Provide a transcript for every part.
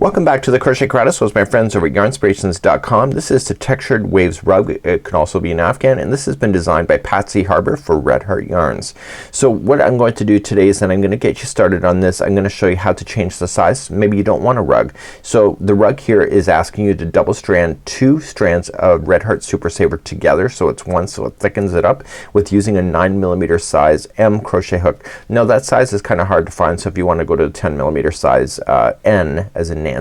Welcome back to the Crochet Creatus with my friends over at yarnspirations.com. This is the Textured Waves rug. It can also be an afghan, and this has been designed by Patsy Harbour for Red Heart Yarns. So what I'm going to do today is that I'm going to get you started on this. I'm going to show you how to change the size. Maybe you don't want a rug. So the rug here is asking you to double strand 2 strands of Red Heart Super Saver together, so it's one, so it thickens it up, with using a 9mm size M crochet hook. Now that size is kind of hard to find, so if you want to go to the 10mm size N as in Nancy,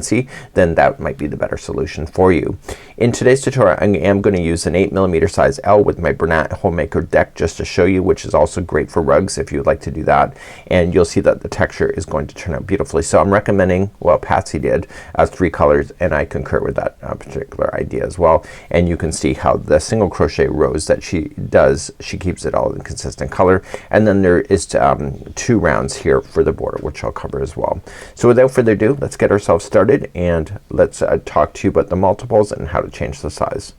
then that might be the better solution for you. In today's tutorial I am going to use an 8mm size L with my Bernat Homemaker deck just to show you, which is also great for rugs if you would like to do that, and you'll see that the texture is going to turn out beautifully. So I'm recommending, well, Patsy did, 3 colors, and I concur with that particular idea as well. And you can see how the single crochet rows that she does, she keeps it all in consistent color, and then there is 2 rounds here for the border, which I'll cover as well. So without further ado, let's get ourselves started, and let's talk to you about the multiples and how to change the size.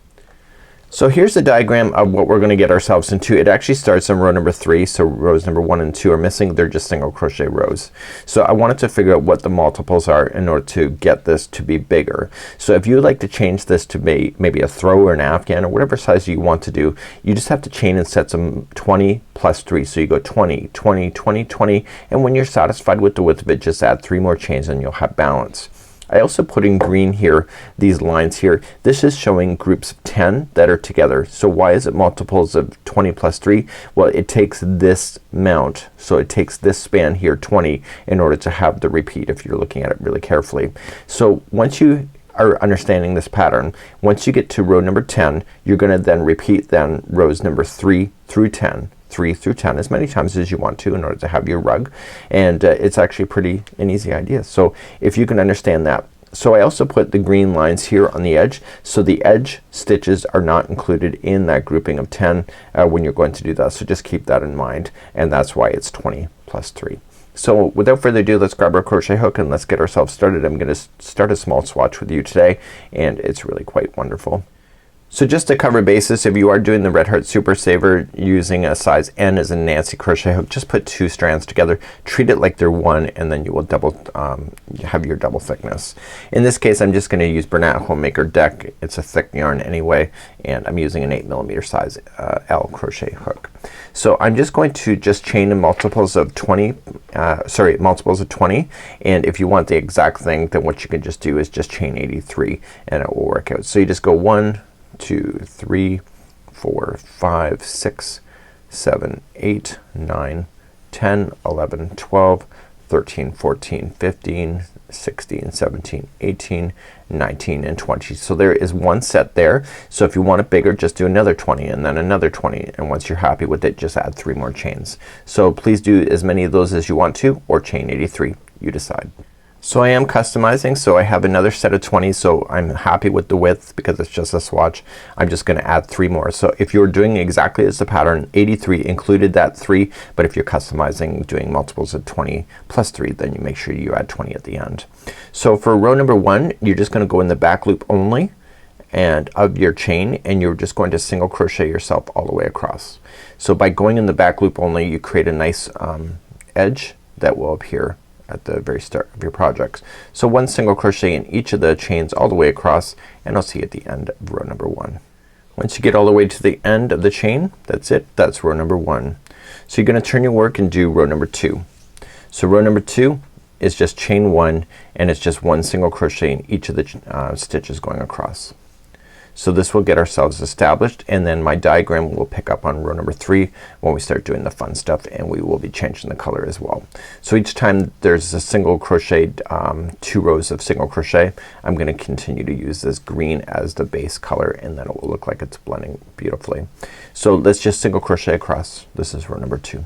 So here's the diagram of what we're gonna get ourselves into. It actually starts in row number 3, so rows number 1 and 2 are missing. They're just single crochet rows. So I wanted to figure out what the multiples are in order to get this to be bigger. So if you would like to change this to be maybe a throw or an afghan or whatever size you want to do, you just have to chain in sets of 20 plus 3. So you go 20, 20, 20, 20, and when you're satisfied with the width of it, just add 3 more chains and you'll have balance. I also put in green here, these lines here. This is showing groups of 10 that are together. So why is it multiples of 20 plus 3? Well, it takes this amount, so it takes this span here, 20, in order to have the repeat if you're looking at it really carefully. So once you are understanding this pattern, once you get to row number 10, you're gonna then repeat then rows number 3 through 10. 3 through 10 as many times as you want to in order to have your rug, and it's actually pretty an easy idea. So if you can understand that. So I also put the green lines here on the edge, so the edge stitches are not included in that grouping of 10 when you're going to do that. So just keep that in mind, and that's why it's 20 plus 3. So without further ado, let's grab our crochet hook and let's get ourselves started. I'm gonna start a small swatch with you today, and it's really quite wonderful. So just to cover basis, if you are doing the Red Heart Super Saver using a size N as in Nancy crochet hook, just put 2 strands together, treat it like they're one, and then you will double have your double thickness. In this case I'm just gonna use Bernat Homemaker deck. It's a thick yarn anyway, and I'm using an 8mm size L crochet hook. So I'm just going to just chain in multiples of 20, multiples of 20, and if you want the exact thing, then what you can just do is just chain 83 and it will work out. So you just go 1, 2, 3, 4, 5, 6, 7, 8, 9, 10, 11, 12, 13, 14, 15, 16, 17, 18, 19, and 20. So there is one set there. So if you want it bigger, just do another 20 and then another 20, and once you're happy with it, just add 3 more chains. So please do as many of those as you want to, or chain 83. You decide. So I am customizing, so I have another set of 20, so I'm happy with the width because it's just a swatch. I'm just gonna add 3 more. So if you're doing exactly as the pattern, 83 included that 3, but if you're customizing doing multiples of 20 plus 3, then you make sure you add 20 at the end. So for row number 1, you're just gonna go in the back loop only and of your chain, and you're just going to single crochet yourself all the way across. So by going in the back loop only, you create a nice edge that will appear at the very start of your projects. So 1 single crochet in each of the chains all the way across, and I'll see you at the end of row number 1. Once you get all the way to the end of the chain, that's it. That's row number 1. So you're gonna turn your work and do row number 2. So row number 2 is just chain 1, and it's just 1 single crochet in each of the stitches going across. So this will get ourselves established, and then my diagram will pick up on row number 3 when we start doing the fun stuff, and we will be changing the color as well. So each time there's a single crocheted 2 rows of single crochet, I'm gonna continue to use this green as the base color, and then it will look like it's blending beautifully. So let's just single crochet across. This is row number 2.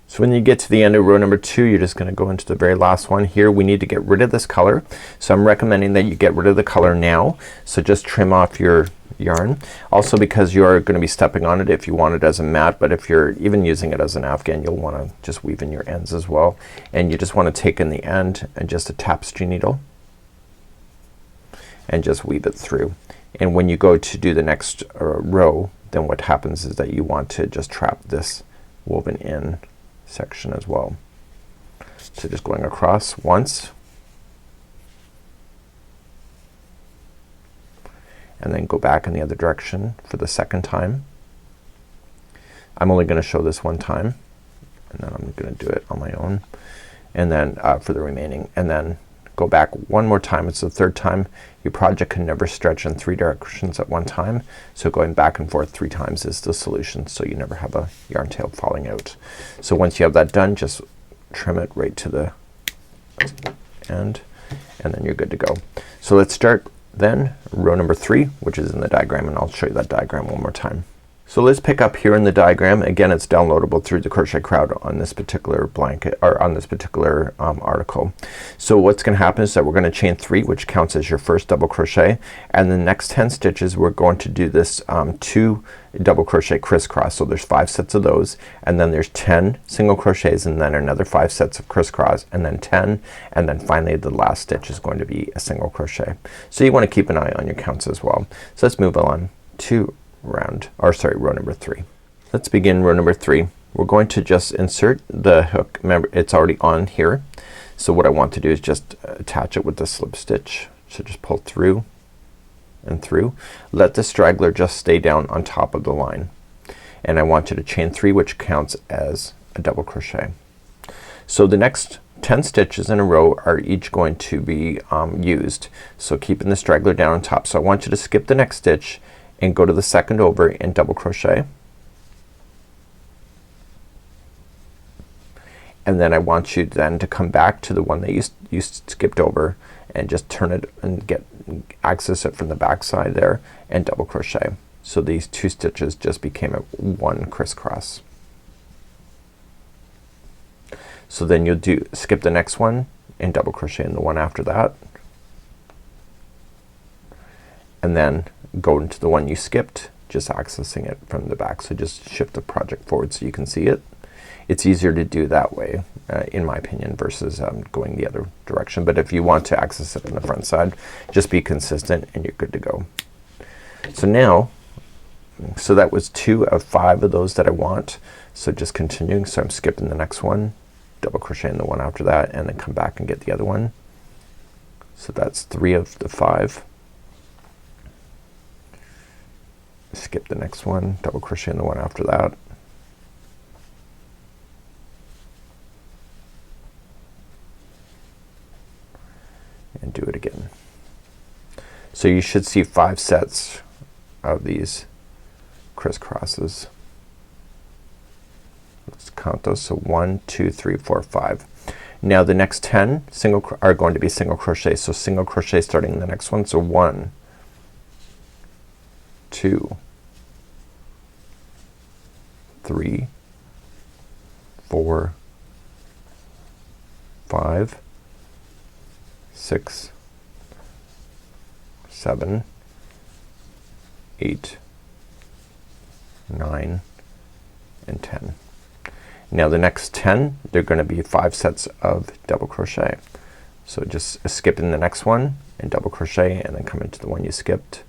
So when you get to the end of row number 2, you're just gonna go into the very last one. Here we need to get rid of this color, so I'm recommending that you get rid of the color now. So just trim off your yarn. Also, because you're gonna be stepping on it if you want it as a mat, but if you're even using it as an afghan, you'll wanna just weave in your ends as well. And you just wanna take in the end and just a tapestry needle and just weave it through. And when you go to do the next row, then what happens is that you want to just trap this woven in section as well. So just going across once, and then go back in the other direction for the second time. I'm only gonna show this one time, and then I'm gonna do it on my own, and then for the remaining, and then go back one more time. It's the third time. Your project can never stretch in 3 directions at one time, so going back and forth 3 times is the solution, so you never have a yarn tail falling out. So once you have that done, just trim it right to the end, and then you're good to go. So let's start then row number 3, which is in the diagram, and I'll show you that diagram one more time. So let's pick up here in the diagram. Again, it's downloadable through the Crochet Crowd on this particular blanket, or on this particular article. So what's gonna happen is that we're gonna chain 3, which counts as your first double crochet, and the next 10 stitches we're going to do this 2 double crochet crisscross. So there's 5 sets of those, and then there's 10 single crochets, and then another 5 sets of crisscross, and then 10, and then finally the last stitch is going to be a single crochet. So you wanna keep an eye on your counts as well. So let's move on to row number 3. Let's begin row number 3. We're going to just insert the hook. Remember, it's already on here. So what I want to do is just attach it with the slip stitch. So just pull through and through. Let the straggler just stay down on top of the line. And I want you to chain 3, which counts as a double crochet. So the next 10 stitches in a row are each going to be used. So keeping the straggler down on top. So I want you to skip the next stitch and go to the second over and double crochet, and then I want you then to come back to the one that you skipped over and just turn it and access it from the back side there and double crochet. So these 2 stitches just became a 1 crisscross. So then you'll skip the next one and double crochet in the one after that, and then go into the one you skipped, just accessing it from the back. So just shift the project forward so you can see it. It's easier to do that way in my opinion versus going the other direction, but if you want to access it on the front side, just be consistent and you're good to go. So now, so that was 2 of 5 of those that I want. So just continuing, so I'm skipping the next one, double crochet in the one after that, and then come back and get the other one. So that's 3 of the 5. Skip the next one, double crochet in the one after that, and do it again. So you should see 5 sets of these crisscrosses. Let's count those. So 1, 2, 3, 4, 5. Now the next 10 are going to be single crochet. So single crochet starting in the next one. So 1, 2, 3, 4, 5, 6, 7, 8, 9, and 10. Now the next 10, they're going to be 5 sets of double crochet. So just skip in the next one and double crochet, and then come into the one you skipped.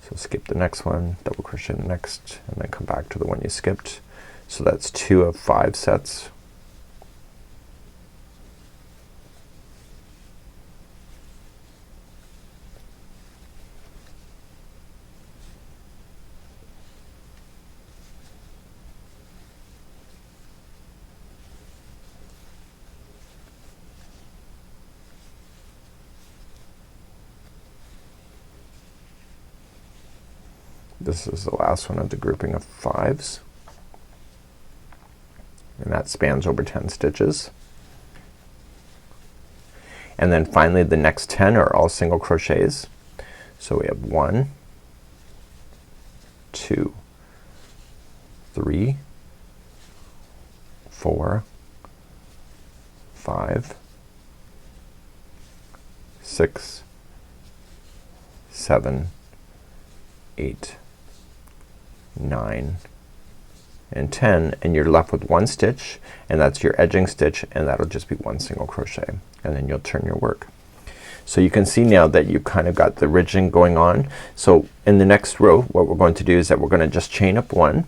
So skip the next one, double crochet in the next, and then come back to the one you skipped. So that's 2 of 5 sets. This is the last one of the grouping of 5s, and that spans over 10 stitches. And then finally the next 10 are all single crochets. So we have 1, 2, 3, 4, 5, 6, 7, 8, 9, and 10, and you're left with 1 stitch, and that's your edging stitch, and that'll just be 1 single crochet, and then you'll turn your work. So you can see now that you kind of got the ridging going on. So in the next row what we're going to do is that we're going to just chain up 1,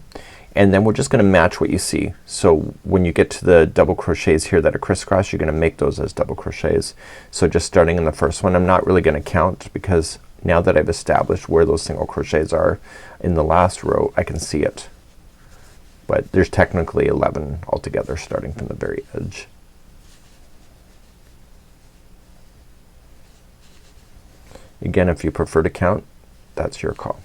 and then we're just gonna match what you see. So when you get to the double crochets here that are crisscross, you're gonna make those as double crochets. So just starting in the first one, I'm not really gonna count because now that I've established where those single crochets are in the last row, I can see it. But there's technically 11 altogether starting from the very edge. Again, if you prefer to count, that's your call.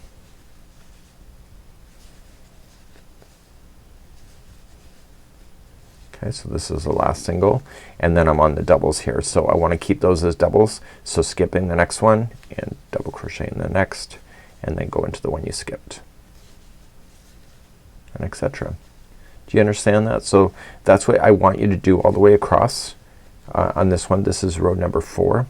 Okay, so this is the last single, and then I'm on the doubles here. So I want to keep those as doubles. So skipping the next one and double crochet in the next, and then go into the one you skipped, and etc. Do you understand that? So that's what I want you to do all the way across on this one. This is row number 4.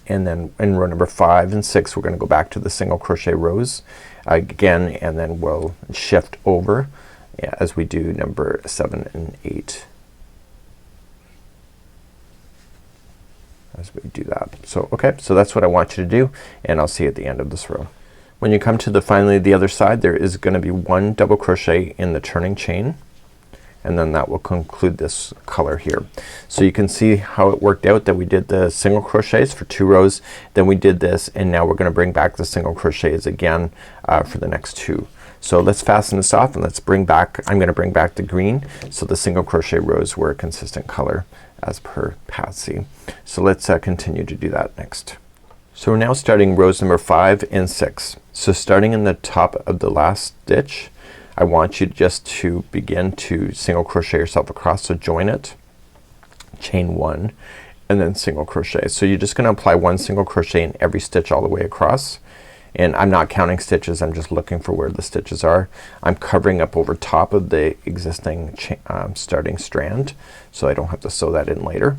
And then in row number 5 and 6 we're gonna go back to the single crochet rows again, and then we'll shift over as we do number 7 and 8 as we do that. So okay, so that's what I want you to do, and I'll see you at the end of this row. When you come to the other side, there is gonna be 1 double crochet in the turning chain, and then that will conclude this color here. So you can see how it worked out that we did the single crochets for 2 rows, then we did this, and now we're gonna bring back the single crochets again for the next 2. So let's fasten this off, and let's bring back, I'm gonna bring back the green so the single crochet rows were a consistent color as per Patsy. So let's continue to do that next. So we're now starting rows number 5 and 6. So starting in the top of the last stitch, I want you just to begin to single crochet yourself across. So join it, chain 1, and then single crochet. So you're just gonna apply 1 single crochet in every stitch all the way across, and I'm not counting stitches, I'm just looking for where the stitches are. I'm covering up over top of the existing starting strand so I don't have to sew that in later.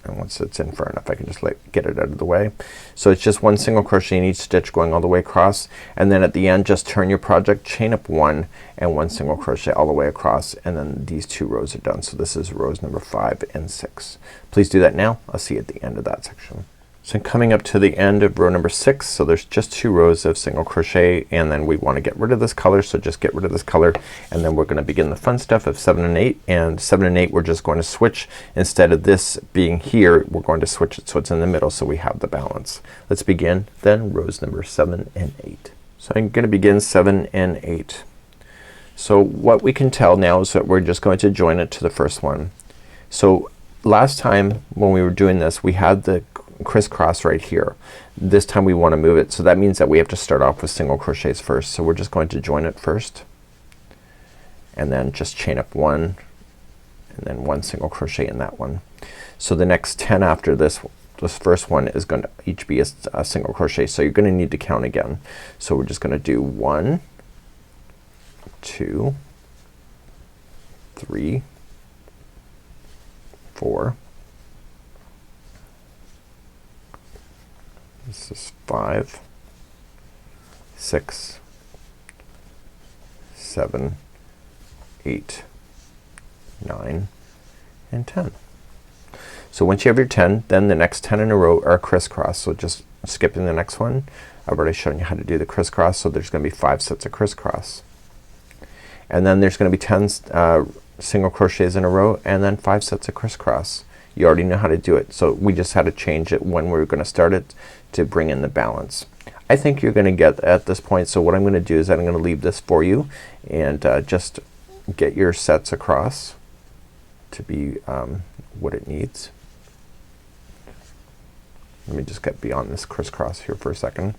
And once it's in far enough I can just get it out of the way. So it's just 1 single crochet in each stitch going all the way across, and then at the end just turn your project, chain up 1 and 1 single crochet all the way across, and then these 2 rows are done. So this is rows number 5 and 6. Please do that now. I'll see you at the end of that section. So coming up to the end of row number 6, so there's just 2 rows of single crochet, and then we want to get rid of this color, so just get rid of this color, and then we're gonna begin the fun stuff of 7 and 8. And 7 and 8 we're just going to switch. Instead of this being here, we're going to switch it so it's in the middle so we have the balance. Let's begin then rows number 7 and 8. So I'm gonna begin 7 and 8. So what we can tell now is that we're just going to join it to the first one. So last time when we were doing this we had the crisscross right here. This time we want to move it, so that means that we have to start off with single crochets first. So we're just going to join it first, and then just chain up 1 and then 1 single crochet in that one. So the next 10 after this first one is going to each be a single crochet, so you're gonna need to count again. So we're just gonna do 1, 2, 3, 4, this is 5, 6, 7, 8, 9, and 10. So once you have your 10, then the next 10 in a row are crisscross. So just skipping the next one, I've already shown you how to do the crisscross. So there's gonna be 5 sets of crisscross, and then there's gonna be 10 single crochets in a row, and then 5 sets of crisscross. You already know how to do it, so we just had to change it when we were gonna start it to bring in the balance. I think you're gonna get at this point, so what I'm gonna do is I'm gonna leave this for you, and just get your sets across to be what it needs. Let me just get beyond this crisscross here for a second.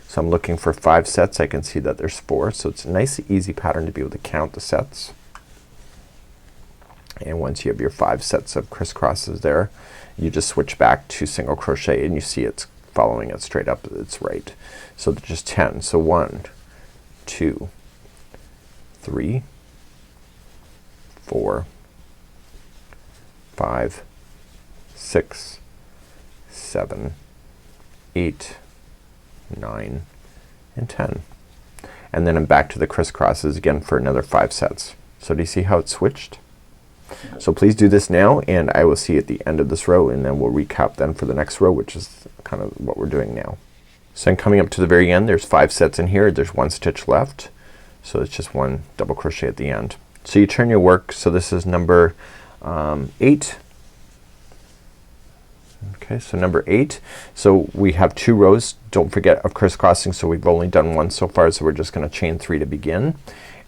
So I'm looking for 5 sets. I can see that there's 4, so it's a nice easy pattern to be able to count the sets. And once you have your 5 sets of crisscrosses there, you just switch back to single crochet, and you see it's following it straight up. It's right. So there's just 10. So 1, 2, 3, 4, 5, 6, 7, 8, 9, and 10. And then I'm back to the crisscrosses again for another 5 sets. So do you see how it switched? So please do this now, and I will see you at the end of this row, and then we'll recap then for the next row, which is kind of what we're doing now. So I'm coming up to the very end. There's 5 sets in here. There's 1 stitch left. So it's just 1 double crochet at the end. So you turn your work. So this is number 8. Okay, so number 8. So we have 2 rows. Don't forget of crisscrossing. So we've only done 1 so far. So we're just gonna chain 3 to begin.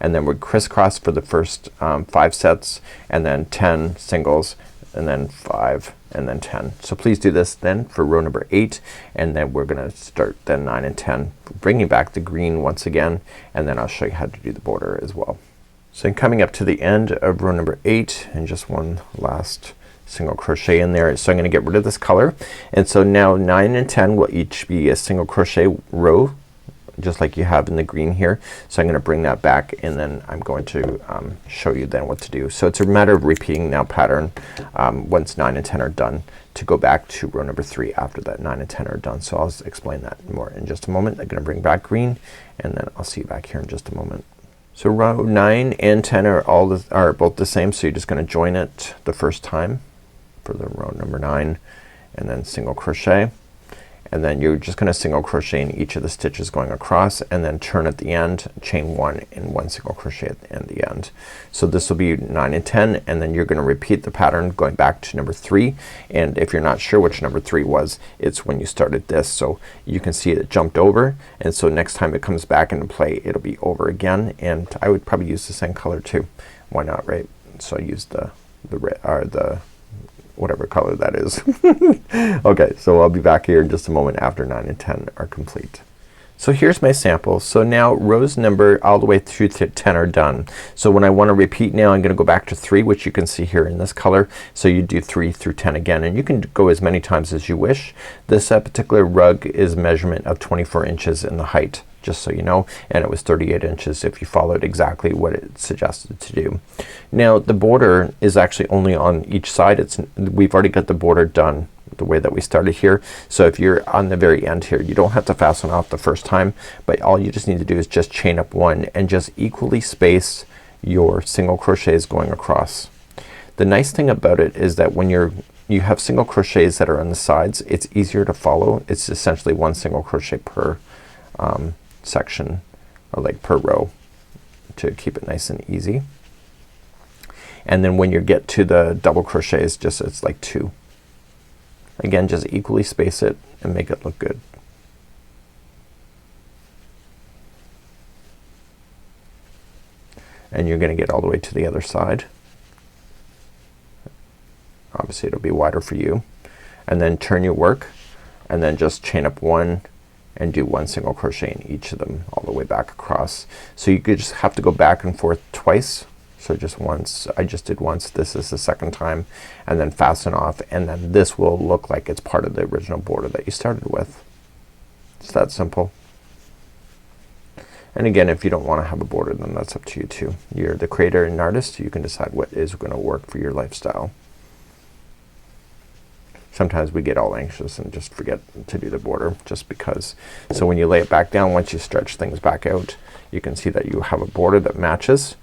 And then we're crisscross for the first 5 sets, and then 10 singles, and then 5, and then 10. So please do this then for row number 8, and then we're gonna start then 9 and 10, bringing back the green once again, and then I'll show you how to do the border as well. So I'm coming up to the end of row number 8, and just 1 last single crochet in there. So I'm gonna get rid of this color, and so now 9 and 10 will each be a single crochet row, just like you have in the green here. So I'm gonna bring that back, and then I'm going to show you then what to do. So it's a matter of repeating now pattern once 9 and 10 are done, to go back to row number 3 after that 9 and 10 are done. So I'll explain that more in just a moment. I'm gonna bring back green, and then I'll see you back here in just a moment. So row 9 and 10 are both the same, so you're just gonna join it the first time for the row number 9, and then single crochet, and then you're just gonna single crochet in each of the stitches going across, and then turn at the end, chain 1 and 1 single crochet at the end. So this will be 9 and 10, and then you're gonna repeat the pattern going back to number 3, and if you're not sure which number 3 was, it's when you started this. So you can see it jumped over, and so next time it comes back into play, it'll be over again. And I would probably use the same color too. Why not, right? So I use the red, or the whatever color that is. Okay, so I'll be back here in just a moment after 9 and 10 are complete. So here's my sample. So now rows number all the way through to 10 are done. So when I want to repeat now, I'm gonna go back to 3, which you can see here in this color. So you do 3 through 10 again, and you can go as many times as you wish. This particular rug is measurement of 24 inches in the height, just so you know, and it was 38 inches if you followed exactly what it suggested to do. Now the border is actually only on each side. We've already got the border done the way that we started here. So if you're on the very end here, you don't have to fasten off the first time, but all you just need to do is just chain up 1 and just equally space your single crochets going across. The nice thing about it is that when you have single crochets that are on the sides, it's easier to follow. It's essentially 1 single crochet per section, or like per row, to keep it nice and easy. And then when you get to the double crochets, it's like 2. Again, just equally space it and make it look good. And you're gonna get all the way to the other side. Obviously it'll be wider for you. And then turn your work, and then just chain up 1 and do 1 single crochet in each of them all the way back across. So you could just have to go back and forth twice. So just once. I just did once. This is the second time, and then fasten off, and then this will look like it's part of the original border that you started with. It's that simple. And again, if you don't want to have a border, then that's up to you too. You're the creator and artist. You can decide what is going to work for your lifestyle. Sometimes we get all anxious and just forget to do the border just because. So when you lay it back down, once you stretch things back out, you can see that you have a border that matches,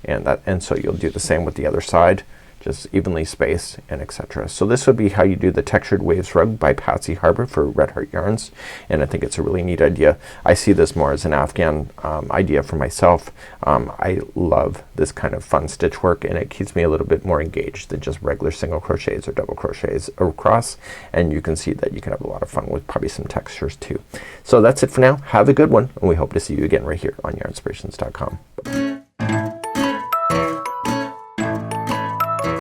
and so you'll do the same with the other side, just evenly spaced and etc. So this would be how you do the Textured Waves rug by Patsy Harbour for Red Heart Yarns, and I think it's a really neat idea. I see this more as an Afghan idea for myself. I love this kind of fun stitch work, and it keeps me a little bit more engaged than just regular single crochets or double crochets across, and you can see that you can have a lot of fun with probably some textures too. So that's it for now. Have a good one, and we hope to see you again right here on yarnspirations.com.